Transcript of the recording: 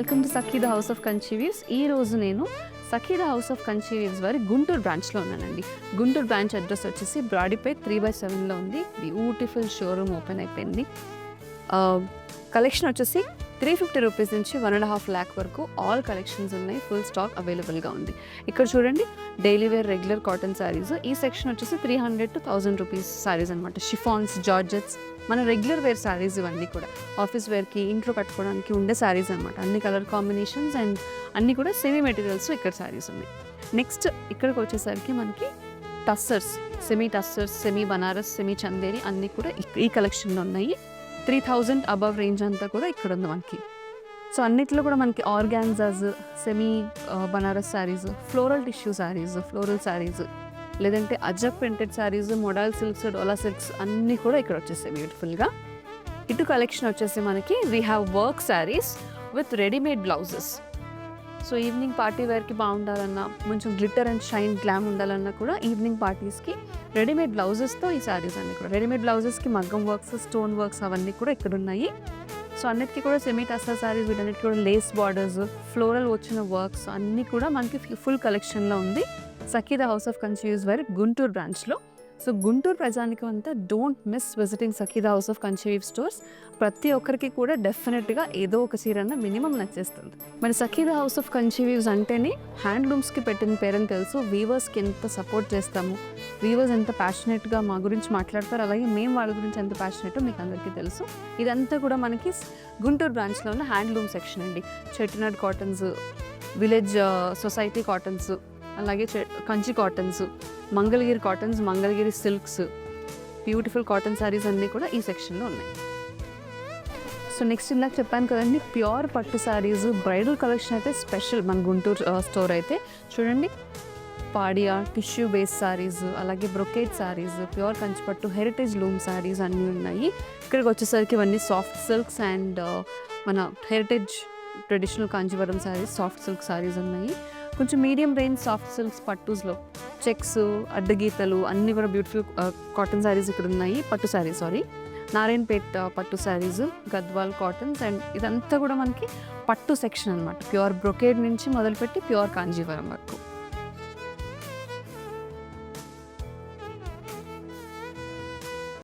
Welcome to Sakhi the house of Kanchi weaves. ఈ రోజు నేను Sakhi the house of Kanchi weaves వారి గుంటూరు బ్రాంచ్లో ఉన్నానండి. గుంటూరు బ్రాంచ్ అడ్రస్ వచ్చేసి బ్రాడీపేట్ 3/7లో ఉంది. బ్యూటిఫుల్ షోరూమ్ ఓపెన్ అయిపోయింది. కలెక్షన్ వచ్చేసి 350 రూపీస్ నుంచి 1.5 lakh వరకు ఆల్ కలెక్షన్స్ ఉన్నాయి. ఫుల్ స్టాక్ అవైలబుల్గా ఉంది. ఇక్కడ చూడండి, daily wear regular cotton sarees. ఈ సెక్షన్ వచ్చేసి 300 to 1000 రూపీస్ శారీస్ అనమాట. షిఫాన్స్, జార్జెట్స్, మన రెగ్యులర్ వేర్ శారీస్ ఇవన్నీ కూడా ఆఫీస్ వేర్కి, ఇంట్లో కట్టుకోవడానికి ఉండే శారీస్ అనమాట. అన్ని కలర్ కాంబినేషన్స్ అండ్ అన్నీ కూడా సెమీ మెటీరియల్స్ ఇక్కడ శారీస్ ఉన్నాయి. నెక్స్ట్ ఇక్కడికి వచ్చేసరికి మనకి tussars, semi tussars, semi Banaras, semi Chanderi అన్నీ కూడా ఈ కలెక్షన్లో ఉన్నాయి. 3000 అబవ్ రేంజ్ అంతా కూడా ఇక్కడ ఉంది మనకి. సో అన్నిట్లో కూడా మనకి organzas, semi Banaras saris, floral tissue saris, floral saris, లేదంటే అజక్ ప్రింటెడ్ శారీస్, మోడల్ సిల్క్స్, డోలా సిల్క్స్ అన్నీ కూడా ఇక్కడ వచ్చేసాయి బ్యూటిఫుల్గా. ఇటు కలెక్షన్ వచ్చేసి మనకి we have work saris with readymade blouses. So evening party వేర్కి బాగుండాలన్నా, కొంచెం గ్లిటర్ అండ్ షైన్ గ్లామ్ ఉండాలన్నా కూడా ఈవినింగ్ పార్టీస్కి రెడీమేడ్ బ్లౌజెస్తో ఈ శారీస్ అన్నీ కూడా. రెడీమేడ్ బ్లౌజెస్కి మగ్గం వర్క్స్, స్టోన్ వర్క్స్ అవన్నీ కూడా ఇక్కడ ఉన్నాయి. సో అన్నిటికీ కూడా సెమీ టస్సర్ శారీస్, వీటన్నిటికీ కూడా లేస్ బార్డర్స్, ఫ్లోరల్ వచ్చిన వర్క్స్ అన్నీ కూడా మనకి ఫుల్ కలెక్షన్లో ఉంది Sakhi the house of Kanchi weaves వారి గుంటూరు బ్రాంచ్లో. సో గుంటూరు ప్రజానికి అంతా don't miss visiting Sakhi the house of Kanchi weaves stores. ప్రతి ఒక్కరికి కూడా డెఫినెట్గా ఏదో ఒక చీరన్న మినిమం నచ్చేస్తుంది. మరి Sakhi the house of Kanchi weaves అంటేనే హ్యాండ్లూమ్స్కి పెట్టిన పేరని తెలుసు. వీవర్స్కి ఎంత సపోర్ట్ చేస్తాము, వీవర్స్ ఎంత ప్యాషనెట్గా మా గురించి మాట్లాడతారు, అలాగే మేము వాళ్ళ గురించి ఎంత ప్యాషనెటో మీకు అందరికీ తెలుసు. ఇదంతా కూడా మనకి గుంటూరు బ్రాంచ్లో ఉన్న హ్యాండ్లూమ్ సెక్షన్ అండి. Chettinad cottons, village society cottons, అలాగే Kanchi cottons, Mangalagiri cottons, Mangalagiri silks, beautiful cotton saris అన్నీ కూడా ఈ సెక్షన్లో ఉన్నాయి. సో నెక్స్ట్ ఇందాక చెప్పాను కదండి, ప్యూర్ పట్టు శారీస్, బ్రైడల్ కలెక్షన్ అయితే స్పెషల్ మన గుంటూరు స్టోర్ అయితే. చూడండి, పాడియా టిష్యూ బేస్ శారీస్, అలాగే బ్రొకేట్ శారీస్, ప్యూర్ కంచిపట్టు, హెరిటేజ్ లూమ్ శారీస్ అన్నీ ఉన్నాయి. ఇక్కడికి వచ్చేసరికి ఇవన్నీ సాఫ్ట్ సిల్క్స్ అండ్ మన heritage traditional Kanjeevaram saris, soft silk saris ఉన్నాయి. కొంచెం మీడియం రేంజ్ సాఫ్ట్ సిల్క్స్ పట్టూస్లో చెక్స్, అడ్డగీతలు అన్నీ కూడా బ్యూటిఫుల్ కాటన్ శారీస్ ఇక్కడ ఉన్నాయి. పట్టు శారీస్, నారాయణపేట్ పట్టు శారీస్, గద్వాల్ కాటన్స్, అండ్ ఇదంతా కూడా మనకి పట్టు సెక్షన్ అనమాట. ప్యూర్ బ్రొకేడ్ నుంచి మొదలుపెట్టి ప్యూర్ కాంజీవరం వరకు.